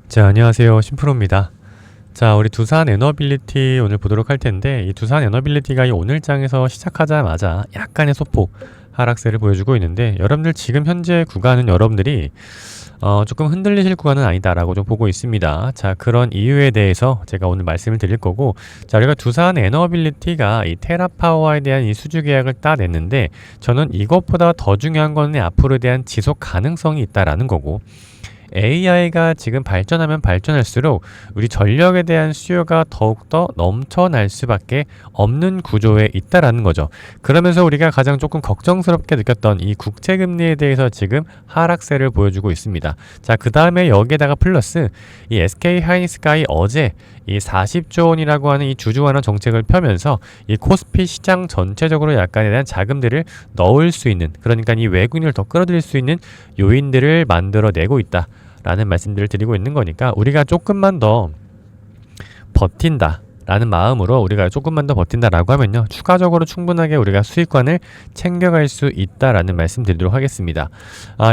자, 안녕하세요. 심프로입니다. 자, 우리 두산 에너빌리티 오늘 보도록 할 텐데, 이 두산 에너빌리티가 이 오늘 장에서 시작하자마자 약간의 소폭 하락세를 보여주고 있는데, 여러분들 지금 현재 구간은 여러분들이 조금 흔들리실 구간은 아니다라고 좀 보고 있습니다. 자, 그런 이유에 대해서 제가 오늘 말씀을 드릴 거고, 자, 우리가 두산 에너빌리티가 이 테라파워에 대한 이 수주 계약을 따냈는데, 저는 이것보다 더 중요한 거는 앞으로에 대한 지속 가능성이 있다라는 거고, AI가 지금 발전하면 발전할수록 우리 전력에 대한 수요가 더욱더 넘쳐날 수밖에 없는 구조에 있다라는 거죠. 그러면서 우리가 가장 조금 걱정스럽게 느꼈던 이 국채금리에 대해서 지금 하락세를 보여주고 있습니다. 자, 그 다음에 여기에다가 플러스 이 SK하이닉스가 어제 이 40조 원이라고 하는 이 주주환원 정책을 펴면서 이 코스피 시장 전체적으로 약간에 대한 자금들을 넣을 수 있는, 그러니까 이 외국인을 더 끌어들일 수 있는 요인들을 만들어내고 있다 라는 말씀들을 드리고 있는 거니까, 우리가 조금만 더 버틴다 라는 마음으로 우리가 조금만 더 버틴다라고 하면요, 추가적으로 충분하게 우리가 수익권을 챙겨갈 수 있다라는 말씀 드리도록 하겠습니다.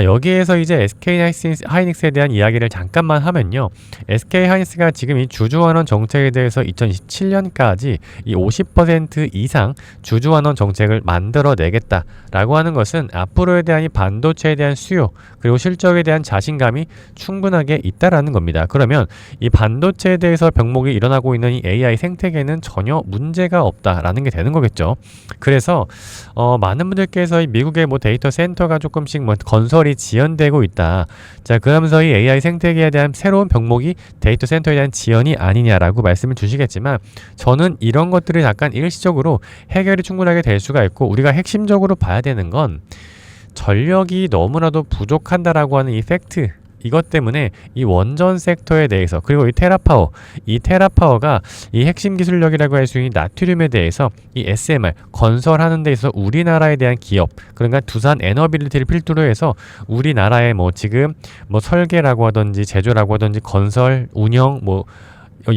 여기에서 이제 SK하이닉스에 대한 이야기를 잠깐만 하면요, SK하이닉스가 지금 이 주주환원 정책에 대해서 2027년까지 이 50% 이상 주주환원 정책을 만들어내겠다라고 하는 것은 앞으로에 대한 이 반도체에 대한 수요 그리고 실적에 대한 자신감이 충분하게 있다라는 겁니다. 그러면 이 반도체에 대해서 병목이 일어나고 있는 이 AI 생태계는 전혀 문제가 없다라는 게 되는 거겠죠. 그래서 많은 분들께서 이 미국의 뭐 데이터 센터가 조금씩 뭐 건설이 지연되고 있다. 자, 그러면서 이 AI 생태계에 대한 새로운 병목이 데이터 센터에 대한 지연이 아니냐라고 말씀을 주시겠지만, 저는 이런 것들을 약간 일시적으로 해결이 충분하게 될 수가 있고, 우리가 핵심적으로 봐야 되는 건 전력이 너무나도 부족한다라고 하는 이 팩트, 이것 때문에 이 원전 섹터에 대해서, 그리고 이 테라파워가 이 핵심 기술력이라고 할 수 있는 나트륨에 대해서 이 SMR 건설하는 데 있어서 우리나라에 대한 기업, 그러니까 두산 에너빌리티를 필두로 해서 우리나라의 뭐 지금 뭐 설계라고 하든지 제조라고 하든지 건설, 운영, 뭐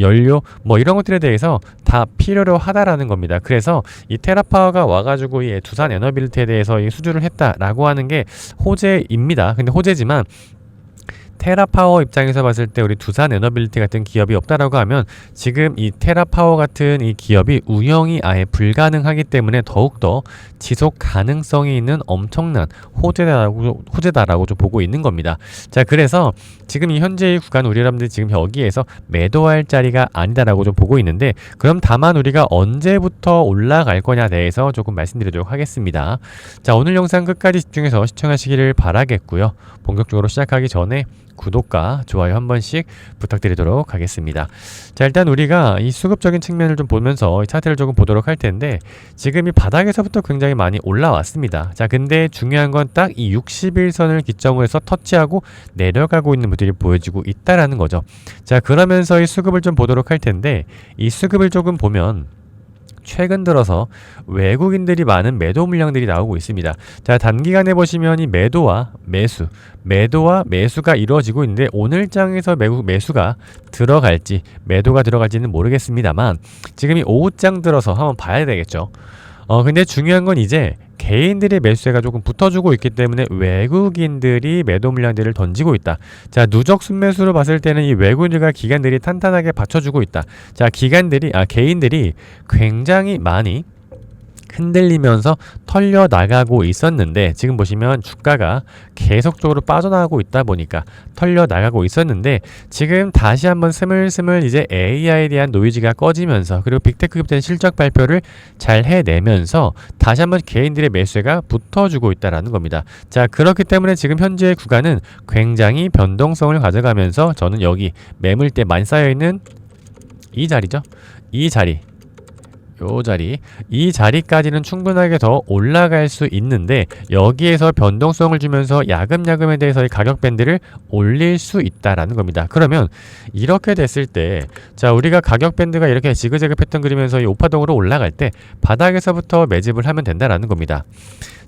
연료 뭐 이런 것들에 대해서 다 필요로 하다라는 겁니다. 그래서 이 테라파워가 와가지고 이 두산 에너빌리티에 대해서 이 수주를 했다라고 하는 게 호재입니다. 근데 호재지만 테라파워 입장에서 봤을 때 우리 두산 에너빌리티 같은 기업이 없다라고 하면 지금 이 테라파워 같은 이 기업이 운영이 아예 불가능하기 때문에 더욱더 지속 가능성이 있는 엄청난 호재다라고 좀 보고 있는 겁니다. 자, 그래서 지금 이 현재의 구간 우리 여러분들이 지금 여기에서 매도할 자리가 아니다라고 좀 보고 있는데, 그럼 다만 우리가 언제부터 올라갈 거냐에 대해서 조금 말씀드리도록 하겠습니다. 자, 오늘 영상 끝까지 집중해서 시청하시기를 바라겠고요. 본격적으로 시작하기 전에 구독과 좋아요 한 번씩 부탁드리도록 하겠습니다. 자, 일단 우리가 이 수급적인 측면을 좀 보면서 이 차트를 조금 보도록 할 텐데, 지금 이 바닥에서부터 굉장히 많이 올라왔습니다. 자, 근데 중요한 건 딱 이 60일선을 기점으로 해서 터치하고 내려가고 있는 모습이 보여지고 있다라는 거죠. 자, 그러면서 이 수급을 좀 보도록 할 텐데, 이 수급을 조금 보면 최근 들어서 외국인들이 많은 매도 물량들이 나오고 있습니다. 자, 단기간에 보시면 이 매도와 매수가 이루어지고 있는데, 오늘 장에서 매수가 들어갈지 매도가 들어갈지는 모르겠습니다만, 지금 이 오후장 들어서 한번 봐야 되겠죠. 근데 중요한 건 이제 개인들의 매수세가 조금 붙어주고 있기 때문에 외국인들이 매도 물량들을 던지고 있다. 자, 누적 순매수로 봤을 때는 이 외국인들과 기관들이 탄탄하게 받쳐주고 있다. 자, 개인들이 굉장히 많이 흔들리면서 털려 나가고 있었는데, 지금 보시면 주가가 계속적으로 빠져나가고 있다 보니까 털려 나가고 있었는데, 지금 다시 한번 스물스물 이제 AI에 대한 노이즈가 꺼지면서, 그리고 빅테크 기업들의 실적 발표를 잘 해내면서 다시 한번 개인들의 매수세가 붙어주고 있다라는 겁니다. 자, 그렇기 때문에 지금 현재의 구간은 굉장히 변동성을 가져가면서, 저는 여기 매물대 많이 쌓여있는 이 자리죠. 이 자리까지는 충분하게 더 올라갈 수 있는데, 여기에서 변동성을 주면서 야금야금에 대해서의 가격 밴드를 올릴 수 있다라는 겁니다. 그러면 이렇게 됐을 때, 자, 우리가 가격 밴드가 이렇게 지그재그 패턴 그리면서 이 오파동으로 올라갈 때 바닥에서부터 매집을 하면 된다라는 겁니다.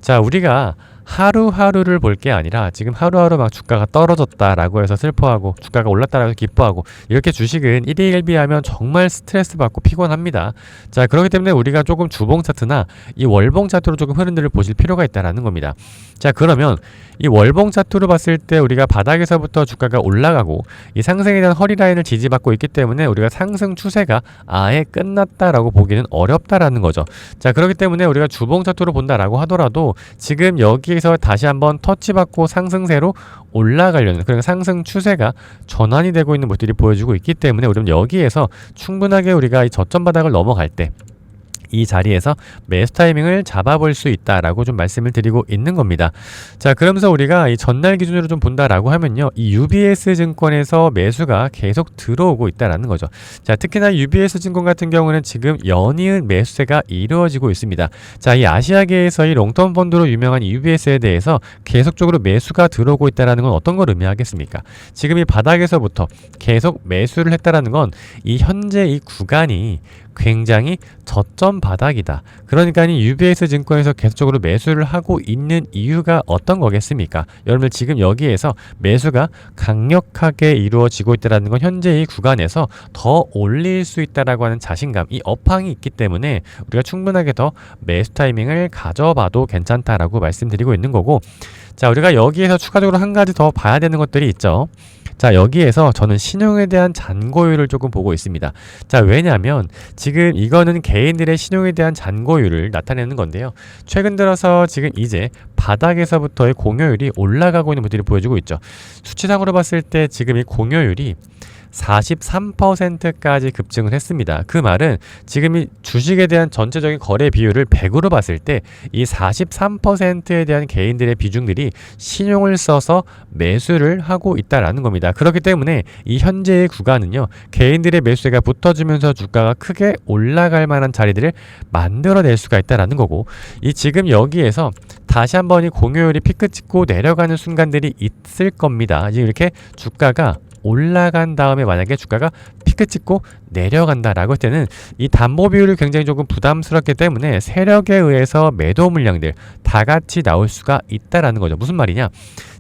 자, 우리가 하루하루를 볼 게 아니라 지금 하루하루 막 주가가 떨어졌다라고 해서 슬퍼하고 주가가 올랐다라고 해서 기뻐하고 이렇게 주식은 1일 1비하면 정말 스트레스 받고 피곤합니다. 자, 그렇기 때문에 우리가 조금 주봉 차트나 이 월봉 차트로 조금 흐름들을 보실 필요가 있다라는 겁니다. 자, 그러면 이 월봉 차트로 봤을 때 우리가 바닥에서부터 주가가 올라가고 이 상승에 대한 허리라인을 지지받고 있기 때문에 우리가 상승 추세가 아예 끝났다라고 보기는 어렵다라는 거죠. 자, 그렇기 때문에 우리가 주봉 차트로 본다라고 하더라도 지금 여기에서 다시 한번 터치받고 상승세로 올라가려는 그러니까 상승 추세가 전환이 되고 있는 모습들이 보여주고 있기 때문에 우리는 여기에서 충분하게 우리가 이 저점 바닥을 넘어갈 때 이 자리에서 매수 타이밍을 잡아볼 수 있다라고 좀 말씀을 드리고 있는 겁니다. 자, 그러면서 우리가 이 전날 기준으로 좀 본다라고 하면요, 이 UBS 증권에서 매수가 계속 들어오고 있다라는 거죠. 자, 특히나 UBS 증권 같은 경우는 지금 연이은 매수세가 이루어지고 있습니다. 자, 이 아시아계에서 이 롱텀 펀드로 유명한 UBS에 대해서 계속적으로 매수가 들어오고 있다라는 건 어떤 걸 의미하겠습니까? 지금 이 바닥에서부터 계속 매수를 했다라는 건 이 현재 이 구간이 굉장히 저점 바닥이다. 그러니까 이 UBS 증권에서 계속적으로 매수를 하고 있는 이유가 어떤 거겠습니까? 여러분들 지금 여기에서 매수가 강력하게 이루어지고 있다는 건 현재 이 구간에서 더 올릴 수 있다라고 하는 자신감, 이 업황이 있기 때문에 우리가 충분하게 더 매수 타이밍을 가져봐도 괜찮다라고 말씀드리고 있는 거고, 자, 우리가 여기에서 추가적으로 한 가지 더 봐야 되는 것들이 있죠. 자, 여기에서 저는 신용에 대한 잔고율을 조금 보고 있습니다. 자, 왜냐하면 지금 이거는 개인들의 신용에 대한 잔고율을 나타내는 건데요. 최근 들어서 지금 이제 바닥에서부터의 공여율이 올라가고 있는 모습들이 보여주고 있죠. 수치상으로 봤을 때 지금 이 공여율이 43%까지 급증을 했습니다. 그 말은 지금 이 주식에 대한 전체적인 거래 비율을 100으로 봤을 때 이 43%에 대한 개인들의 비중들이 신용을 써서 매수를 하고 있다라는 겁니다. 그렇기 때문에 이 현재의 구간은요, 개인들의 매수세가 붙어주면서 주가가 크게 올라갈 만한 자리들을 만들어낼 수가 있다라는 거고, 이 지금 여기에서 다시 한번 이 공여율이 피크 찍고 내려가는 순간들이 있을 겁니다. 지금 이렇게 주가가 올라간 다음에 만약에 주가가 피크 찍고 내려간다라고 할 때는 이 담보 비율이 굉장히 조금 부담스럽기 때문에 세력에 의해서 매도 물량들 다 같이 나올 수가 있다라는 거죠. 무슨 말이냐?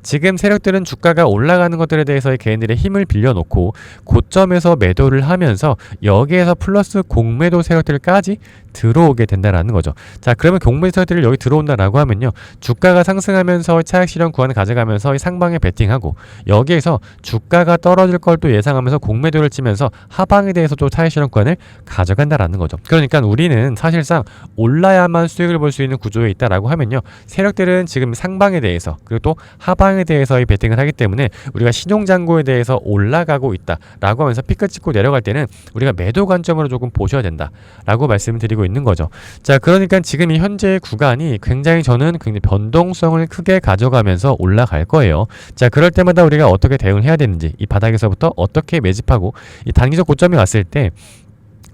지금 세력들은 주가가 올라가는 것들에 대해서의 개인들의 힘을 빌려놓고 고점에서 매도를 하면서 여기에서 플러스 공매도 세력들까지 들어오게 된다라는 거죠. 자, 그러면 공매도 세력들이 여기 들어온다라고 하면요, 주가가 상승하면서 차익 실현 구간을 가져가면서 상방에 베팅하고 여기에서 주가가 떨어질 걸 또 예상하면서 공매도를 치면서 하방에 대해서도 차익 실현 구간을 가져간다라는 거죠. 그러니까 우리는 사실상 올라야만 수익을 볼 수 있는 구조에 있다라고 하면요, 세력들은 지금 상방에 대해서 그리고 또 하방에 대해서의 베팅을 하기 때문에 우리가 신용잔고에 대해서 올라가고 있다라고 하면서 피크 찍고 내려갈 때는 우리가 매도 관점으로 조금 보셔야 된다라고 말씀을 드리고 있는 거죠. 자, 그러니까 지금 이 현재의 구간이 굉장히 저는 굉장히 변동성을 크게 가져가면서 올라갈 거예요. 자, 그럴 때마다 우리가 어떻게 대응을 해야 되는지, 이 바닥에서부터 어떻게 매집하고 이 단기적 고점이 왔을 때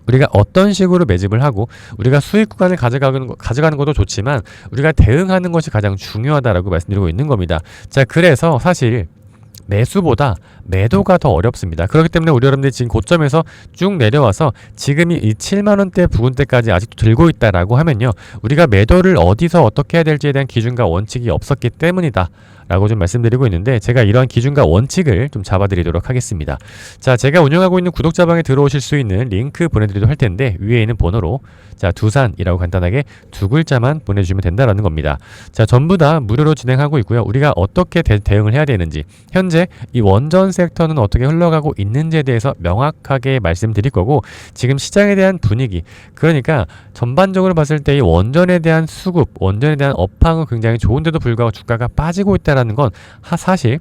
우리가 어떤 식으로 매집을 하고 우리가 수익 구간을 가져가는 것도 좋지만 우리가 대응하는 것이 가장 중요하다라고 말씀드리고 있는 겁니다. 자, 그래서 사실 매수보다 매도가 더 어렵습니다. 그렇기 때문에 우리 여러분들이 지금 고점에서 쭉 내려와서 지금이 이 7만원대 부근대까지 아직도 들고 있다라고 하면요, 우리가 매도를 어디서 어떻게 해야 될지에 대한 기준과 원칙이 없었기 때문이다 라고 좀 말씀드리고 있는데, 제가 이러한 기준과 원칙을 좀 잡아드리도록 하겠습니다. 자, 제가 운영하고 있는 구독자방에 들어오실 수 있는 링크 보내드리도록 할 텐데, 위에 있는 번호로 자, 두산이라고 간단하게 두 글자만 보내주시면 된다라는 겁니다. 자, 전부 다 무료로 진행하고 있고요. 우리가 어떻게 대응을 해야 되는지, 현재 이 원전 섹터는 어떻게 흘러가고 있는지에 대해서 명확하게 말씀드릴 거고, 지금 시장에 대한 분위기, 그러니까 전반적으로 봤을 때 이 원전에 대한 수급, 원전에 대한 업황은 굉장히 좋은데도 불구하고 주가가 빠지고 있다라는 건 사실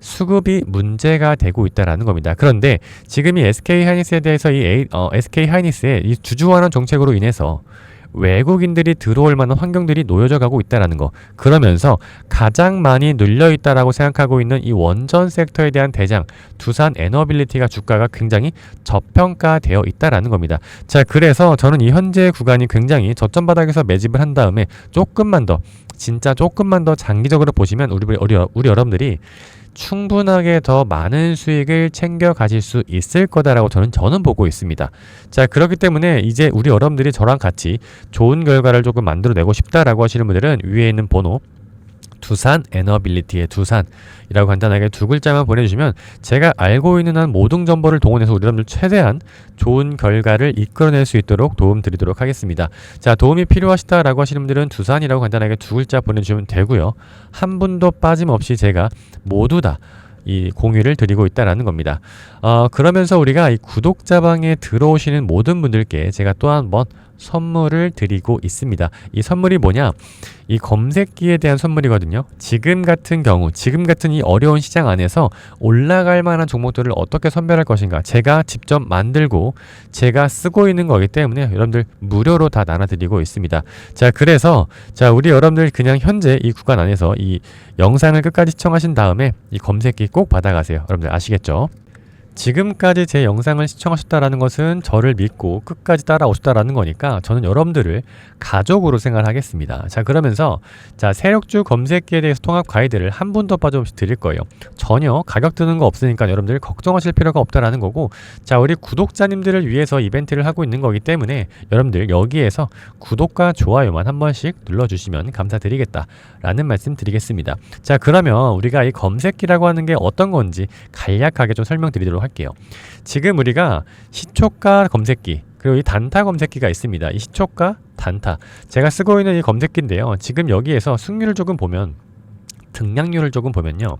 수급이 문제가 되고 있다라는 겁니다. 그런데 지금 이 SK 하이닉스에 대해서 SK 하이닉스의 이 주주환원 정책으로 인해서 외국인들이 들어올 만한 환경들이 놓여져 가고 있다라는 거, 그러면서 가장 많이 눌려 있다라고 생각하고 있는 이 원전 섹터에 대한 대장 두산 에너빌리티가 주가가 굉장히 저평가되어 있다라는 겁니다. 자, 그래서 저는 이 현재 구간이 굉장히 저점 바닥에서 매집을 한 다음에 조금만 더, 진짜 조금만 더 장기적으로 보시면 우리 여러분들이 충분하게 더 많은 수익을 챙겨 가실 수 있을 거다라고 저는 보고 있습니다. 자, 그렇기 때문에 이제 우리 여러분들이 저랑 같이 좋은 결과를 조금 만들어내고 싶다라고 하시는 분들은 위에 있는 번호 두산 에너빌리티의 두산이라고 간단하게 두 글자만 보내주시면 제가 알고 있는 한 모든 정보를 동원해서 우리 여러분들 최대한 좋은 결과를 이끌어낼 수 있도록 도움 드리도록 하겠습니다. 자, 도움이 필요하시다라고 하시는 분들은 두산이라고 간단하게 두 글자 보내주시면 되고요. 한 분도 빠짐없이 제가 모두 다 이 공유를 드리고 있다라는 겁니다. 그러면서 우리가 이 구독자방에 들어오시는 모든 분들께 제가 또 한 번 선물을 드리고 있습니다. 이 선물이 뭐냐? 이 검색기에 대한 선물이거든요. 지금 같은 경우, 지금 같은 이 어려운 시장 안에서 올라갈 만한 종목들을 어떻게 선별할 것인가, 제가 직접 만들고 제가 쓰고 있는 거기 때문에 여러분들 무료로 다 나눠드리고 있습니다. 자, 그래서 우리 여러분들 그냥 현재 이 구간 안에서 이 영상을 끝까지 시청하신 다음에 이 검색기 꼭 받아가세요. 여러분들 아시겠죠? 지금까지 제 영상을 시청하셨다라는 것은 저를 믿고 끝까지 따라오셨다라는 거니까 저는 여러분들을 가족으로 생각하겠습니다. 자, 그러면서 세력주 검색기에 대해서 통합 가이드를 한 분도 빠짐없이 드릴 거예요. 전혀 가격 드는 거 없으니까 여러분들 걱정하실 필요가 없다라는 거고, 우리 구독자님들을 위해서 이벤트를 하고 있는 거기 때문에 여러분들 여기에서 구독과 좋아요만 한 번씩 눌러주시면 감사드리겠다라는 말씀 드리겠습니다. 자, 그러면 우리가 이 검색기라고 하는 게 어떤 건지 간략하게 좀 설명드리도록 할게요. 지금 우리가 시초가 검색기 그리고 이 단타 검색기가 있습니다. 이 시초가 단타 제가 쓰고 있는 이 검색기인데요. 지금 여기에서 승률을 조금 보면, 등락률을 조금 보면요,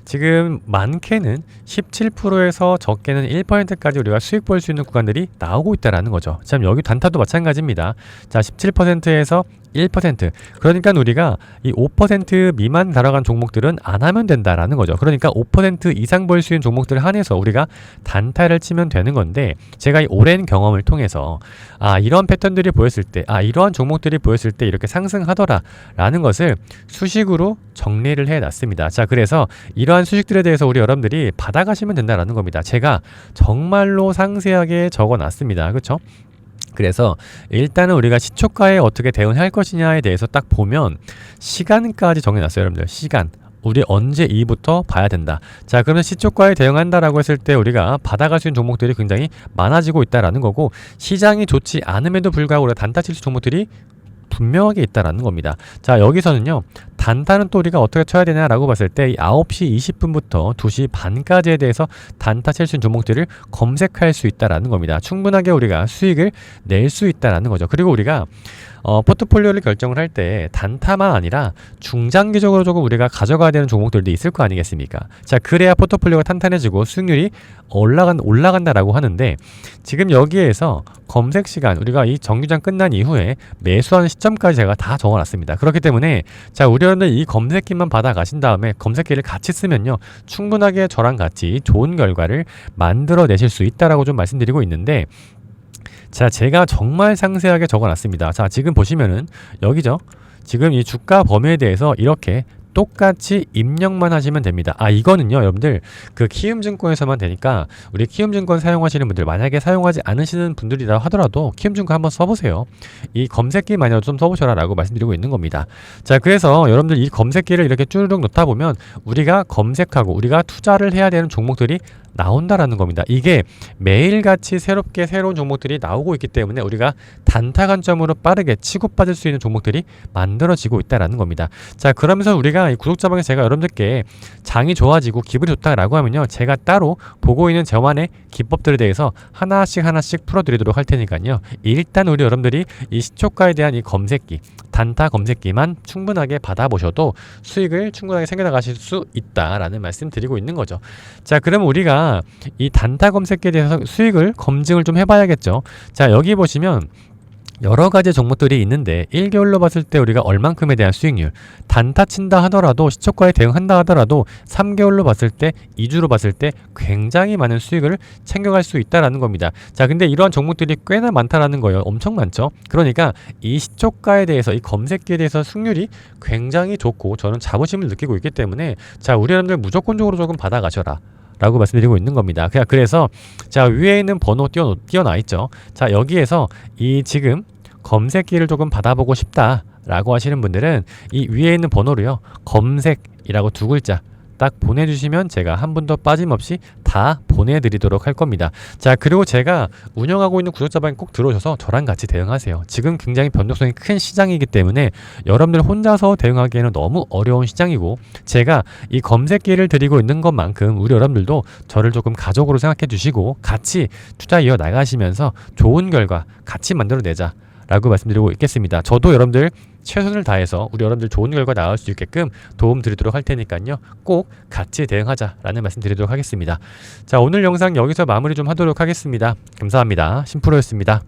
지금 많게는 17%에서 적게는 1%까지 우리가 수익 볼 수 있는 구간들이 나오고 있다라는 거죠. 참 여기 단타도 마찬가지입니다. 17%에서 1%. 그러니까 우리가 이 5% 미만 달아간 종목들은 안 하면 된다라는 거죠. 그러니까 5% 이상 볼 수 있는 종목들을 한해서 우리가 단타를 치면 되는 건데, 제가 이 오랜 경험을 통해서 이런 패턴들이 보였을 때, 이러한 종목들이 보였을 때 이렇게 상승하더라 라는 것을 수식으로 정리를 해 놨습니다. 자, 그래서 이러한 수식들에 대해서 우리 여러분들이 받아가시면 된다라는 겁니다. 제가 정말로 상세하게 적어 놨습니다. 그렇죠? 그래서 일단은 우리가 시초가에 어떻게 대응할 것이냐에 대해서 딱 보면 시간까지 정해놨어요. 여러분들 시간, 우리 언제 이부터 봐야 된다. 자, 그러면 시초가에 대응한다라고 했을 때 우리가 받아갈 수 있는 종목들이 굉장히 많아지고 있다라는 거고, 시장이 좋지 않음에도 불구하고 우리가 단타 칠 수 종목들이 분명하게 있다라는 겁니다. 자, 여기서는요, 단타는 또 우리가 어떻게 쳐야 되냐라고 봤을 때 이 9시 20분부터 2시 반까지에 대해서 단타 칠 수 있는 종목들을 검색할 수 있다라는 겁니다. 충분하게 우리가 수익을 낼 수 있다라는 거죠. 그리고 우리가 포트폴리오를 결정을 할 때 단타만 아니라 중장기적으로 조금 우리가 가져가야 되는 종목들도 있을 거 아니겠습니까? 자, 그래야 포트폴리오가 탄탄해지고 수익률이 올라간다라고 하는데, 지금 여기에서 검색 시간, 우리가 이 정규장 끝난 이후에 매수하는 시점까지 제가 다 적어놨습니다. 그렇기 때문에 우리 여러분들 이 검색기만 받아 가신 다음에 검색기를 같이 쓰면요, 충분하게 저랑 같이 좋은 결과를 만들어 내실 수 있다라고 좀 말씀드리고 있는데, 제가 정말 상세하게 적어놨습니다. 지금 보시면은 여기죠. 지금 이 주가 범위에 대해서 이렇게 똑같이 입력만 하시면 됩니다. 이거는요, 여러분들 그 키움증권에서만 되니까 우리 키움증권 사용하시는 분들, 만약에 사용하지 않으시는 분들이라 하더라도 키움증권 한번 써보세요. 이 검색기만이라도 좀 써보셔라 라고 말씀드리고 있는 겁니다. 자, 그래서 여러분들 이 검색기를 이렇게 쭈르륵 놓다 보면 우리가 검색하고 우리가 투자를 해야 되는 종목들이 나온다라는 겁니다. 이게 매일같이 새롭게 새로운 종목들이 나오고 있기 때문에 우리가 단타 관점으로 빠르게 치고 빠질 수 있는 종목들이 만들어지고 있다라는 겁니다. 자, 그러면서 우리가 이 구독자방에 제가 여러분들께 장이 좋아지고 기분이 좋다라고 하면요, 제가 따로 보고 있는 저만의 기법들에 대해서 하나씩 풀어드리도록 할 테니까요, 일단 우리 여러분들이 이 시초가에 대한 이 검색기, 단타 검색기만 충분하게 받아보셔도 수익을 충분하게 챙겨나가실 수 있다라는 말씀 드리고 있는 거죠. 자, 그러면 우리가 이 단타 검색기에 대해서 수익을 검증을 좀 해봐야겠죠. 자, 여기 보시면 여러 가지 종목들이 있는데 1개월로 봤을 때 우리가 얼만큼에 대한 수익률, 단타 친다 하더라도 시초가에 대응한다 하더라도 3개월로 봤을 때, 2주로 봤을 때 굉장히 많은 수익을 챙겨갈 수 있다라는 겁니다. 자, 근데 이러한 종목들이 꽤나 많다라는 거예요. 엄청 많죠. 그러니까 이 시초가에 대해서, 이 검색기에 대해서 수익률이 굉장히 좋고 저는 자부심을 느끼고 있기 때문에 우리 여러분들 무조건적으로 조금 받아가셔라 라고 말씀드리고 있는 겁니다. 그래서 위에 있는 번호 띄어나 있죠. 여기에서 이 지금 검색기를 조금 받아보고 싶다 라고 하시는 분들은 이 위에 있는 번호로요, 검색이라고 두 글자 딱 보내주시면 제가 한 분도 빠짐없이 다 보내드리도록 할 겁니다. 자, 그리고 제가 운영하고 있는 구독자방에 꼭 들어오셔서 저랑 같이 대응하세요. 지금 굉장히 변동성이 큰 시장이기 때문에 여러분들 혼자서 대응하기에는 너무 어려운 시장이고, 제가 이 검색기를 드리고 있는 것만큼 우리 여러분들도 저를 조금 가족으로 생각해 주시고 같이 투자 이어 나가시면서 좋은 결과 같이 만들어내자 라고 말씀드리고 있겠습니다. 저도 여러분들 최선을 다해서 우리 여러분들 좋은 결과 나올 수 있게끔 도움 드리도록 할 테니까요. 꼭 같이 대응하자라는 말씀 드리도록 하겠습니다. 자, 오늘 영상 여기서 마무리 좀 하도록 하겠습니다. 감사합니다. 심프로였습니다.